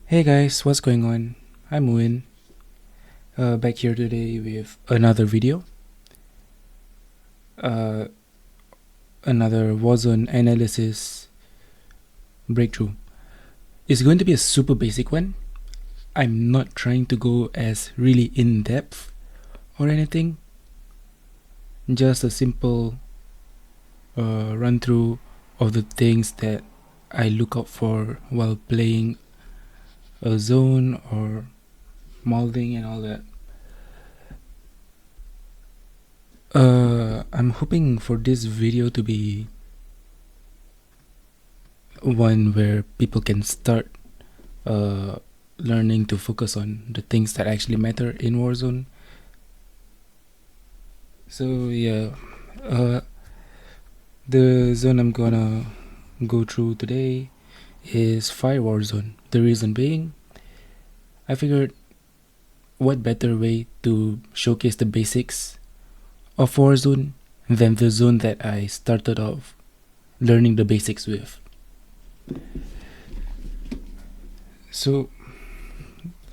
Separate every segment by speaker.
Speaker 1: Hey guys, what's going on? I'm Win, back here today with another video, another Warzone analysis breakthrough. It's going to be a super basic one. I'm not trying to go as really in depth or anything, just a simple run through of the things that I look out for while playing a zone or molding and all that. I'm hoping for this video to be one where people can start learning to focus on the things that actually matter in Warzone. So yeah, the zone I'm gonna go through today is Fire Warzone. The reason being, I figured what better way to showcase the basics of Warzone than the zone that I started off learning the basics with. So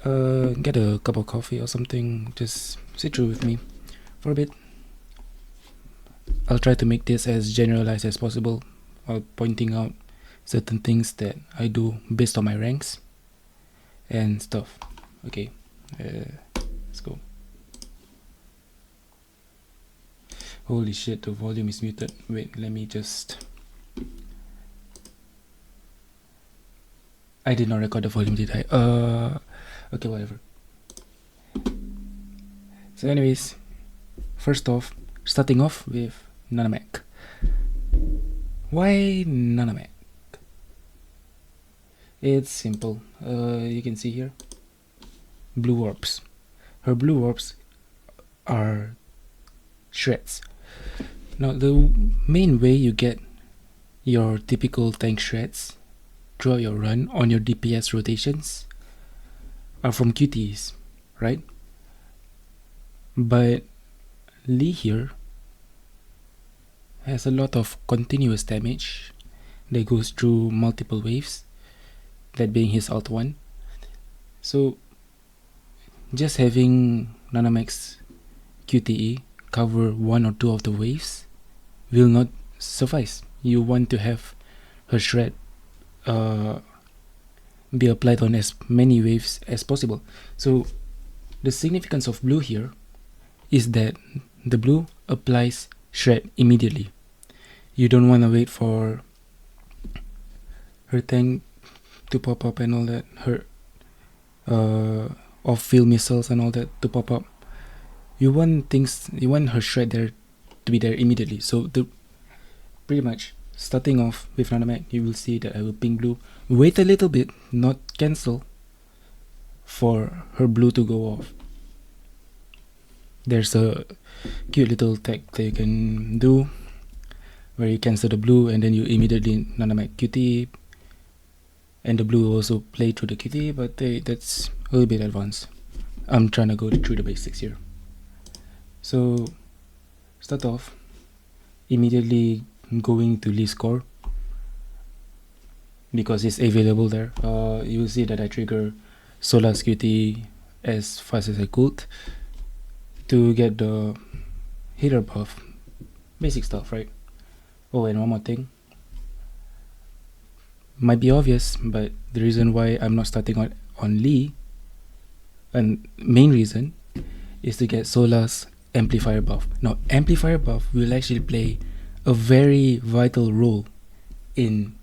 Speaker 1: get a cup of coffee or something, just sit through with me for a bit. I'll try to make this as generalized as possible while pointing out certain things that I do based on my ranks and stuff. Okay, let's go. Holy shit, the volume is muted. Wait, let me just... I did not record the volume, did I? Okay, whatever. So anyways, first off, starting off with Nanamech. Why Nanamech? It's simple. You can see here, blue orbs. Her blue orbs are shreds. Now the main way you get your typical tank shreds throughout your run on your DPS rotations are from QTEs, right? But Lee here has a lot of continuous damage that goes through multiple waves, that being his alt 1. So just having Nanamech's QTE cover one or two of the waves will not suffice. You want to have her shred be applied on as many waves as possible. So the significance of blue here is that the blue applies shred immediately. You don't want to wait for her tank to pop up and all that, her off-field missiles and all that to pop up. You want her shred there to be there immediately. So pretty much starting off with Nanamech, you will see that I will ping blue, wait a little bit, not cancel, for her blue to go off. There's a cute little tech that you can do where you cancel the blue and then you immediately Nanamech QT, and the blue will also play through the QT, but that's a little bit advanced. I'm trying to go through the basics here. So start off immediately going to Lee's core because it's available there. You will see that I trigger Solar's QT as fast as I could to get the healer buff. Basic stuff, right? Oh, and one more thing. Might be obvious, but the reason why I'm not starting on Lee, and main reason, is to get Solar's Amplifier buff. Now, Amplifier buff will actually play a very vital role in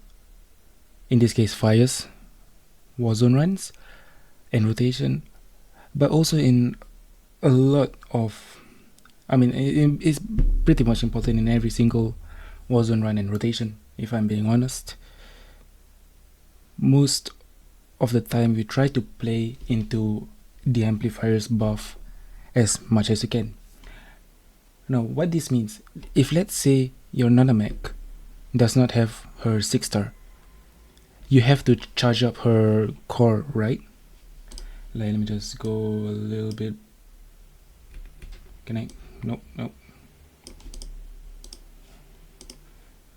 Speaker 1: this case, Fire's Warzone runs and rotation, but also in a lot of, I mean, it's pretty much important in every single Warzone run and rotation, if I'm being honest. Most of the time we try to play into the amplifier's buff as much as you can. Now what this means, if let's say your Nanamech does not have her 6-star, you have to charge up her core, right? Let me just go a little bit. Can I? Nope.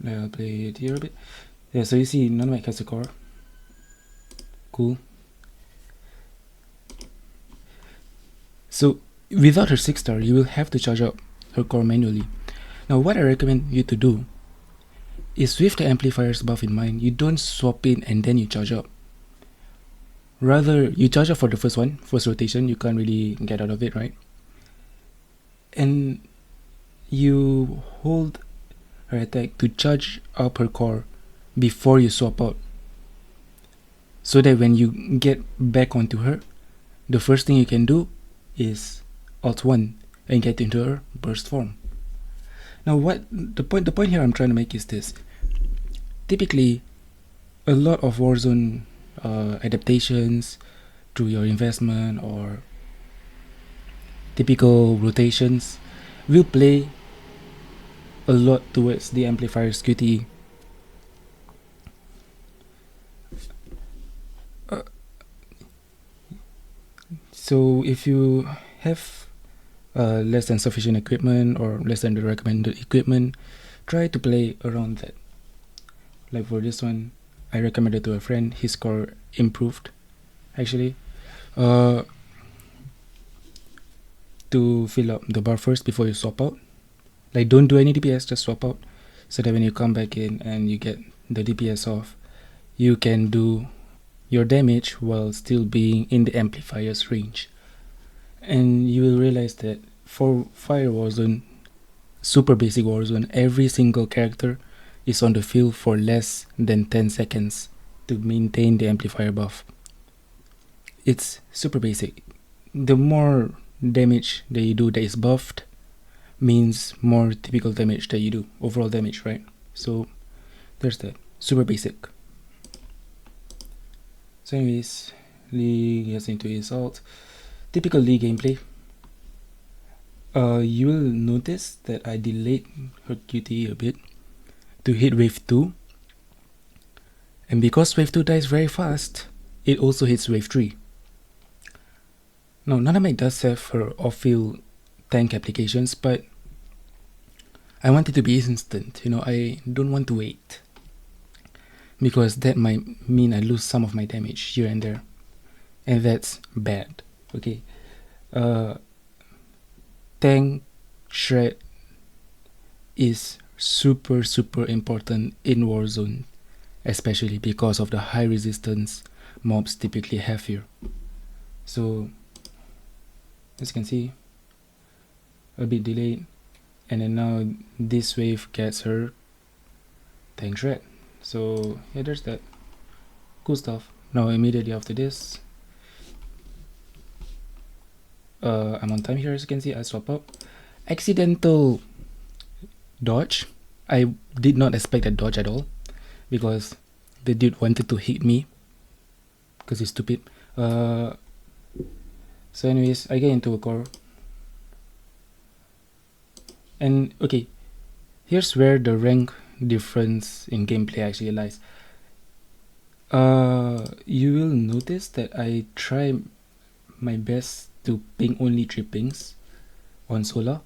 Speaker 1: I'll play it here a bit. Yeah, so you see Nanamech has a core. Cool. So without her 6-star, you will have to charge up her core manually. Now what I recommend you to do is, with the amplifier's buff in mind, you don't swap in and then you charge up. Rather, you charge up for the first rotation, you can't really get out of it, right? And you hold her attack to charge up her core before you swap out, so that when you get back onto her, the first thing you can do is Alt 1 and get into her burst form. Now what the point here I'm trying to make is this. Typically, a lot of Warzone adaptations through your investment or typical rotations will play a lot towards the amplifier's QTE. So if you have less than sufficient equipment or less than the recommended equipment, try to play around that. Like for this one, I recommended to a friend, his score improved actually. To fill up the bar first before you swap out. Like, don't do any DPS, just swap out, so that when you come back in and you get the DPS off, you can do your damage while still being in the amplifier's range. And you will realize that for Fire Warzone, super basic Warzone, every single character is on the field for less than 10 seconds to maintain the amplifier buff. It's super basic. The more damage that you do that is buffed means more typical damage that you do, overall damage, right? So there's that, super basic. So anyways, Lee gets into his ult. Typical Lee gameplay. You will notice that I delayed her QTE a bit to hit wave 2, and because wave 2 dies very fast, it also hits wave 3. Now Nanamech does have her off-field tank applications, but I want it to be instant, I don't want to wait, because that might mean I lose some of my damage here and there, and that's bad. Okay, tank shred is super important in Warzone, especially because of the high resistance mobs typically have here. So as you can see, a bit delayed, and then now this wave gets her tank shred. So yeah, there's that cool stuff. Now immediately after this, I'm on time here. As you can see, I swap up. Accidental dodge. I did not expect that dodge at all, because the dude wanted to hit me because he's stupid. So anyways, I get into a core, and okay, here's where the rank difference in gameplay actually lies. You will notice that I try my best to ping only 3 pings on Sola,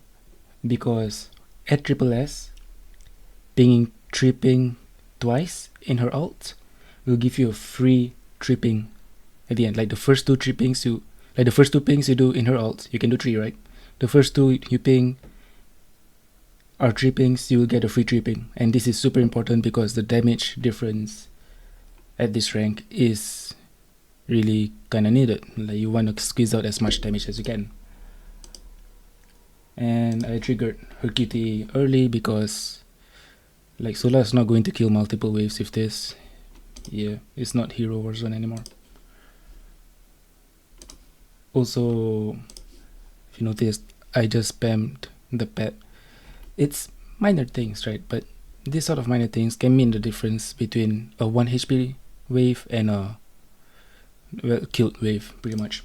Speaker 1: because at triple S, pinging 3 ping twice in her ult will give you a free 3 ping at the end. Like the first 2 3 pings you do in her ult, you can do 3, right? The first 2 you ping are 3 pings, you will get a free 3 ping, and this is super important because the damage difference at this rank is really kinda needed. Like, you want to squeeze out as much damage as you can. And I triggered her QTE early because, like, Sola is not going to kill multiple waves with this. Yeah, it's not Hero Warzone anymore. Also, if you noticed, I just spammed the pet. It's minor things, right? But this sort of minor things can mean the difference between a 1 HP wave and a killed wave, pretty much.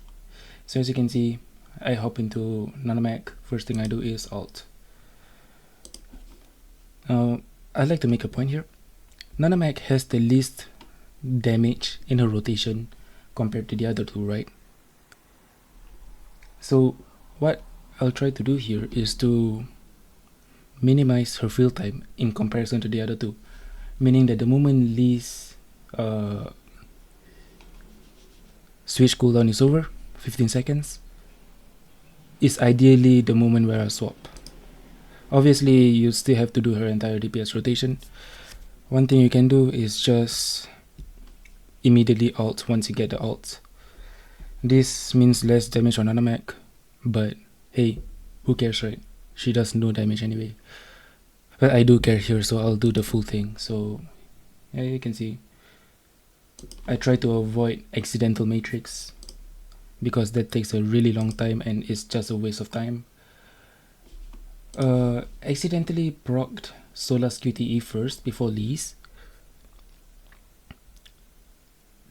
Speaker 1: So as you can see, I hop into Nanamech. First thing I do is ult. Now, I'd like to make a point here. Nanamech has the least damage in her rotation compared to the other two, right? So what I'll try to do here is to minimize her field time in comparison to the other two, meaning that the moment Lee's switch cooldown is over, 15 seconds, is ideally the moment where I swap. Obviously, you still have to do her entire DPS rotation. One thing you can do is just immediately ult once you get the ult. This means less damage on Nanamech, but hey, who cares, right? She does no damage anyway. But I do care here, so I'll do the full thing. So yeah, you can see I try to avoid accidental matrix because that takes a really long time and it's just a waste of time. Accidentally procced Sola's QTE first before Lee's.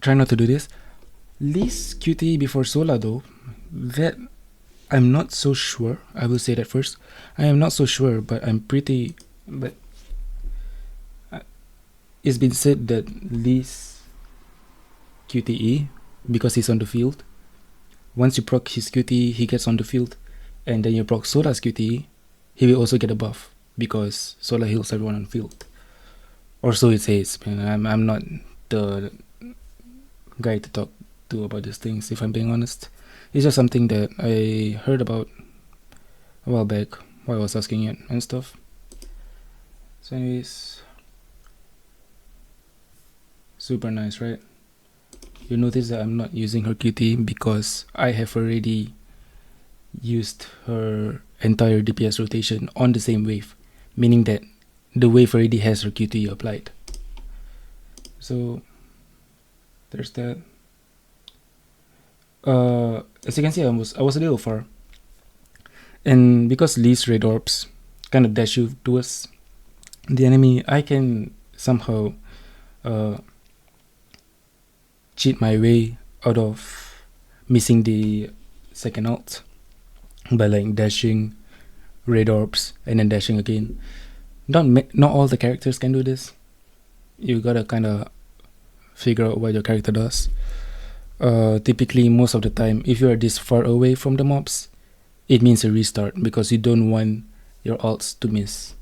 Speaker 1: Try not to do this. Lee's QTE before Sola though, that I'm not so sure. I will say that first. I am not so sure, but I'm pretty. But it's been said that Lee's QTE, because he's on the field, once you proc his QTE, he gets on the field, and then you proc Sola's QTE, he will also get a buff because Sola heals everyone on field. Or so it says. I'm not the guy to talk to about these things, if I'm being honest. It's just something that I heard about a while back while I was asking it and stuff. So anyways, super nice, right? You notice that I'm not using her QT because I have already used her entire DPS rotation on the same wave, meaning that the wave already has her QT applied. So there's that. As you can see, I was a little far, and because Lee's red orbs kind of dash you towards the enemy, I can somehow cheat my way out of missing the second ult by like dashing red orbs and then dashing again. Not all the characters can do this. You gotta kind of figure out what your character does. Typically, most of the time, if you are this far away from the mobs, it means a restart because you don't want your ults to miss.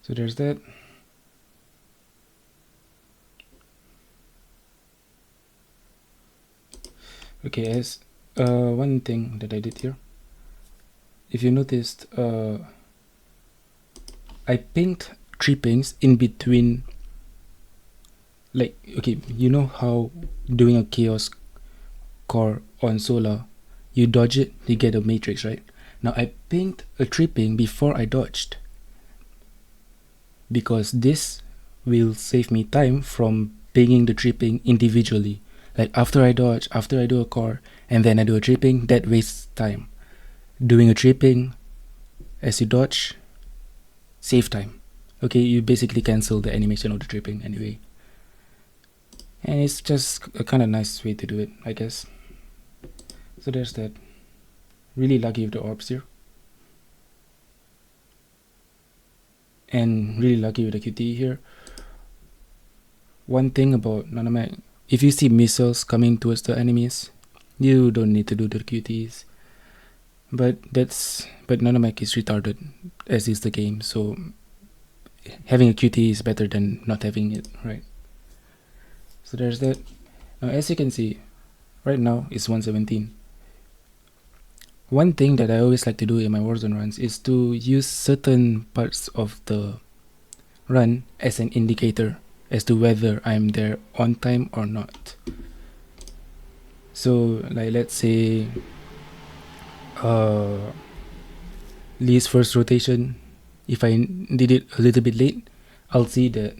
Speaker 1: So there's that. Okay, as one thing that I did here, if you noticed, I pinged 3 pings in between. Like, okay, you know how doing a chaos core on Sola, you dodge it, you get a matrix, right? Now I pinged a 3 ping before I dodged, because this will save me time from pinging the 3 ping individually. Like after I dodge, after I do a core, and then I do a 3 ping, that wastes time. Doing a 3 ping as you dodge, save time. Okay, you basically cancel the animation of the 3 ping anyway. And it's just a kind of nice way to do it, I guess. So there's that. Really lucky with the orbs here. And really lucky with the QT here. One thing about Nanamech, if you see missiles coming towards the enemies, you don't need to do the QTs. But Nanamech is retarded, as is the game, so having a QT is better than not having it, right? So there's that. Now as you can see, right now it's 117. One thing that I always like to do in my Warzone runs is to use certain parts of the run as an indicator as to whether I'm there on time or not. So like let's say Lee's first rotation, if I did it a little bit late, I'll see that,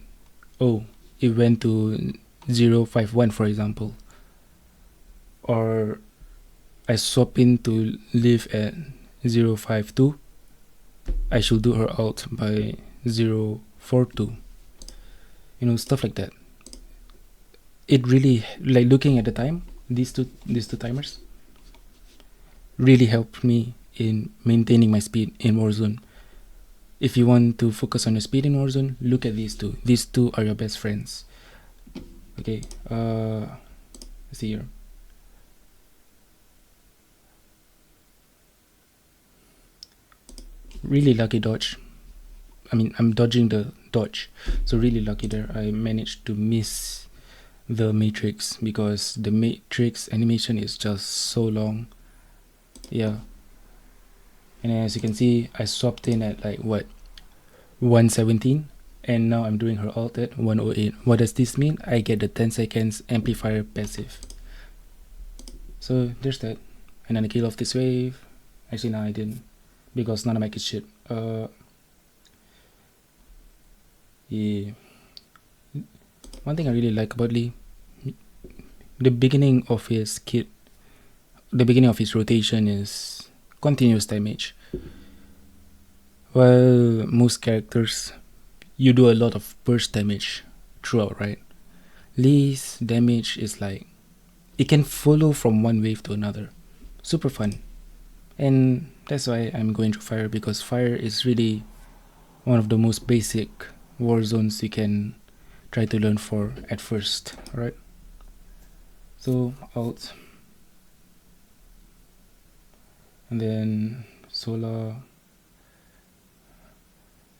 Speaker 1: oh, it went to 051 for example, or I swap in to live at 052, I should do her ult by 042, you know, stuff like that. It really, like looking at the time, these two timers really helped me in maintaining my speed in Warzone. If you want to focus on your speed in Warzone, look at these two. These two are your best friends. Okay, let's see here. Really lucky dodge. I mean, I'm dodging the dodge, so really lucky there. I managed to miss the matrix, because the matrix animation is just so long. Yeah. And as you can see, I swapped in at like what, 117, and now I'm doing her alt at 108. What does this mean? I get the 10 seconds amplifier passive. So there's that. And then I kill off this wave. Actually, no, I didn't, because Nanamech is shit. Yeah. One thing I really like about Lee, the beginning of his rotation is continuous damage. While most characters, you do a lot of burst damage throughout, right? Lee's damage is like, it can follow from one wave to another. Super fun. And that's why I'm going to fire, because fire is really one of the most basic war zones you can try to learn for at first, alright? So alt, and then solar.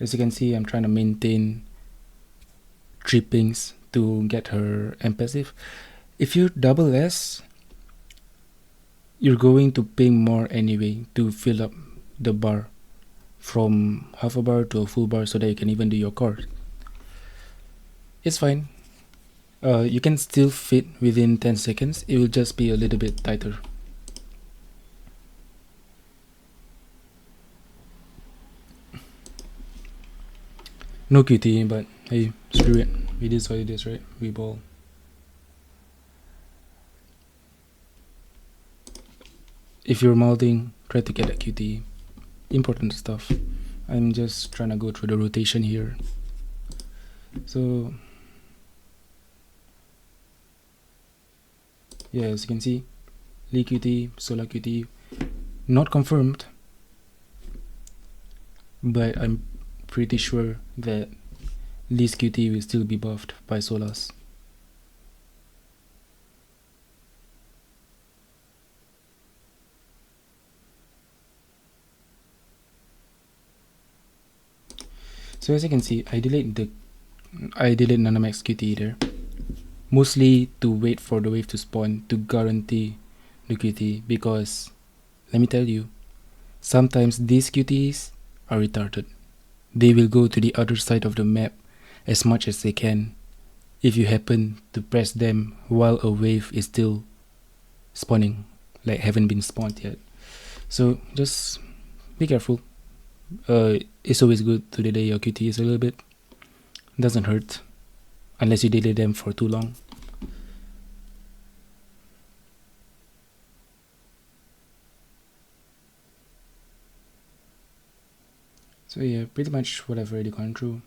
Speaker 1: As you can see, I'm trying to maintain 3 pings to get her M passive. If you double S, you're going to ping more anyway to fill up the bar from half a bar to a full bar, so that you can even do your core. It's fine. You can still fit within 10 seconds. It will just be a little bit tighter. No QT, but hey, screw it. It is what it is, right? We ball. If you're molding, try to get a QT. Important stuff. I'm just trying to go through the rotation here. So yeah, as you can see, Lee QT, Solar QT, not confirmed, but I'm pretty sure that Lee's QT will still be buffed by Solas. So as you can see, I delayed Nanamech's QT there, mostly to wait for the wave to spawn to guarantee the QT, because let me tell you, sometimes these QTs are retarded. They will go to the other side of the map as much as they can if you happen to press them while a wave is still spawning, like haven't been spawned yet. So just be careful. It's always good to delay your QTs a little bit. Doesn't hurt unless you delay them for too long. So yeah, pretty much what I've already gone through.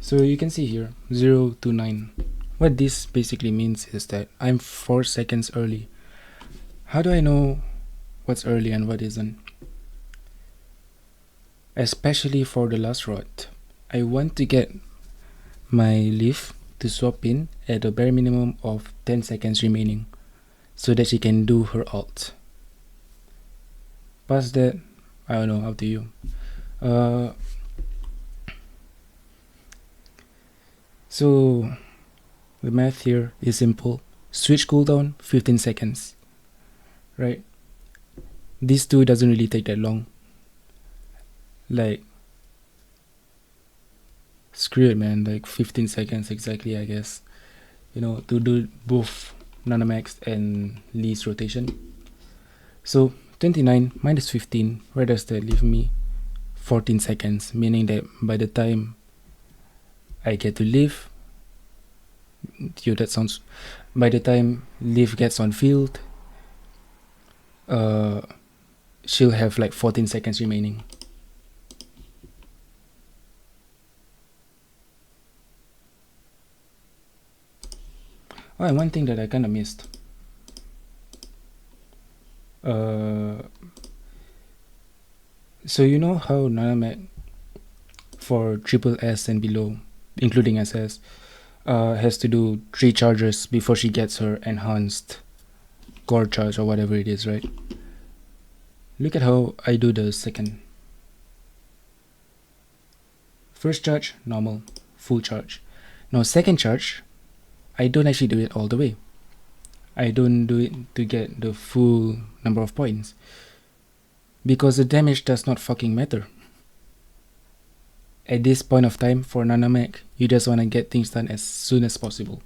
Speaker 1: So you can see here 0 to 9. What this basically means is that I'm 4 seconds early. How do I know what's early and what isn't? Especially for the last rod, I want to get my leaf to swap in at a bare minimum of 10 seconds remaining, so that she can do her alt. Past that, I don't know, up to you. So the math here is simple. Switch cooldown 15 seconds, right? These two doesn't really take that long. Like, screw it, man, like 15 seconds exactly, I guess, you know, to do both Nanamech and Lee's rotation. So 29 minus 15, where does that leave me? 14 seconds, meaning that by the time I get to leave, by the time Leaf gets on field, she'll have like 14 seconds remaining. Oh, and one thing that I kind of missed. So you know how Nanamech for triple S and below, including SS, has to do 3 charges before she gets her enhanced core charge or whatever it is, right? Look at how I do the second. First charge, normal, full charge. Now second charge, I don't actually do it all the way. I don't do it to get the full number of points, because the damage does not fucking matter. At this point of time for Nanamech, you just want to get things done as soon as possible.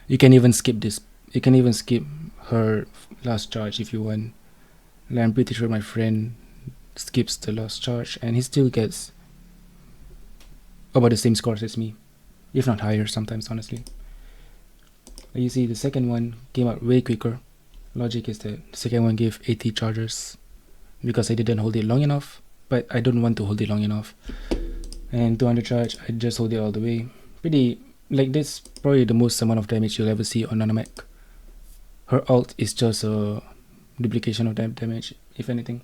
Speaker 1: You can even skip this. You can even skip her last charge if you want. Like, I'm pretty sure my friend skips the last charge and he still gets about the same scores as me, if not higher sometimes, honestly. You see, the second one came out way quicker. Logic is that the second one gave 80 charges because I didn't hold it long enough, but I don't want to hold it long enough. And 200 charge, I just hold it all the way. Pretty, like, that's probably the most amount of damage you'll ever see on Nanamech. Her ult is just a duplication of that damage, if anything.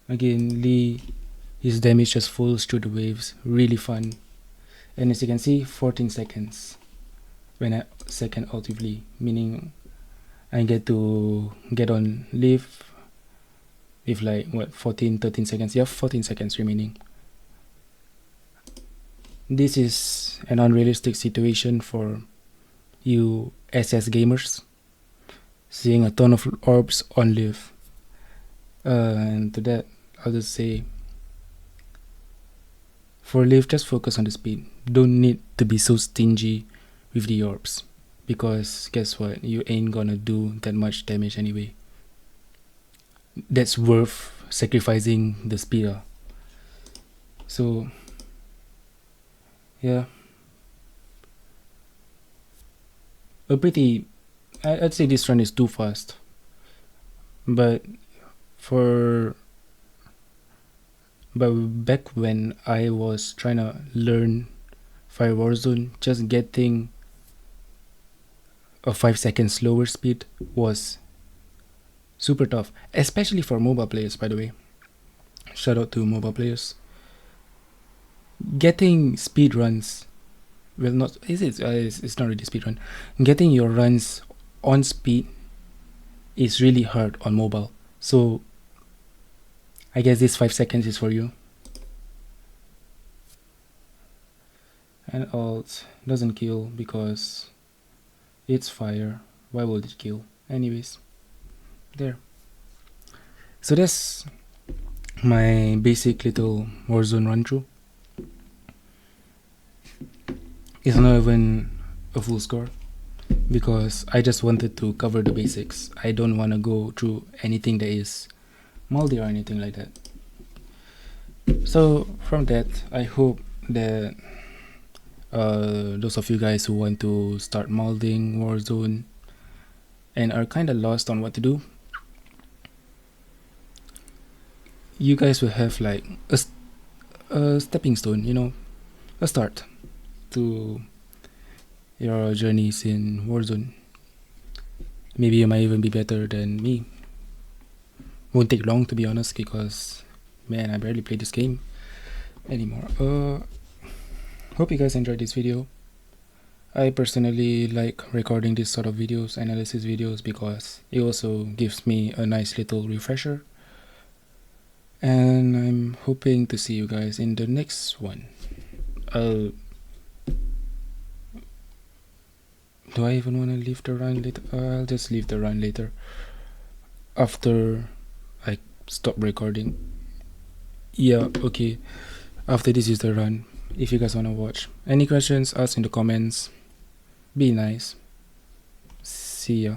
Speaker 1: Again, Lee, his damage just falls through the waves, really fun. And as you can see, 14 seconds when I second ult with Lee, meaning I get to get on live with like what, 13 seconds. You have 14 seconds remaining. This is an unrealistic situation for you SS gamers, seeing a ton of orbs on live. And to that, I'll just say, for live, just focus on the speed. Don't need to be so stingy with the orbs, because guess what, you ain't gonna do that much damage anyway. That's worth sacrificing the speed. So yeah, I'd say this run is too fast, but back when I was trying to learn Fire Warzone, just getting a 5 seconds slower speed was super tough, especially for mobile players, by the way. Shout out to mobile players. Getting speed runs, well, not is it? It's not really speed run. Getting your runs on speed is really hard on mobile. So I guess this 5 seconds is for you. And ult doesn't kill because it's fire. Why would it kill? Anyways, there. So that's my basic little Warzone run through. It's not even a full score because I just wanted to cover the basics. I don't want to go through anything that is moldy or anything like that. So from that, I hope that those of you guys who want to start molding Warzone and are kind of lost on what to do, you guys will have like a stepping stone, you know, a start to your journeys in Warzone. Maybe you might even be better than me. Won't take long, to be honest, because man, I barely play this game anymore. Hope you guys enjoyed this video. I personally like recording this sort of videos, analysis videos, because it also gives me a nice little refresher. And I'm hoping to see you guys in the next one. Do I even want to leave the run later? I'll just leave the run later after I stop recording. Yeah, okay. After this is the run. If you guys want to watch. Any questions, ask in the comments. Be nice. See ya.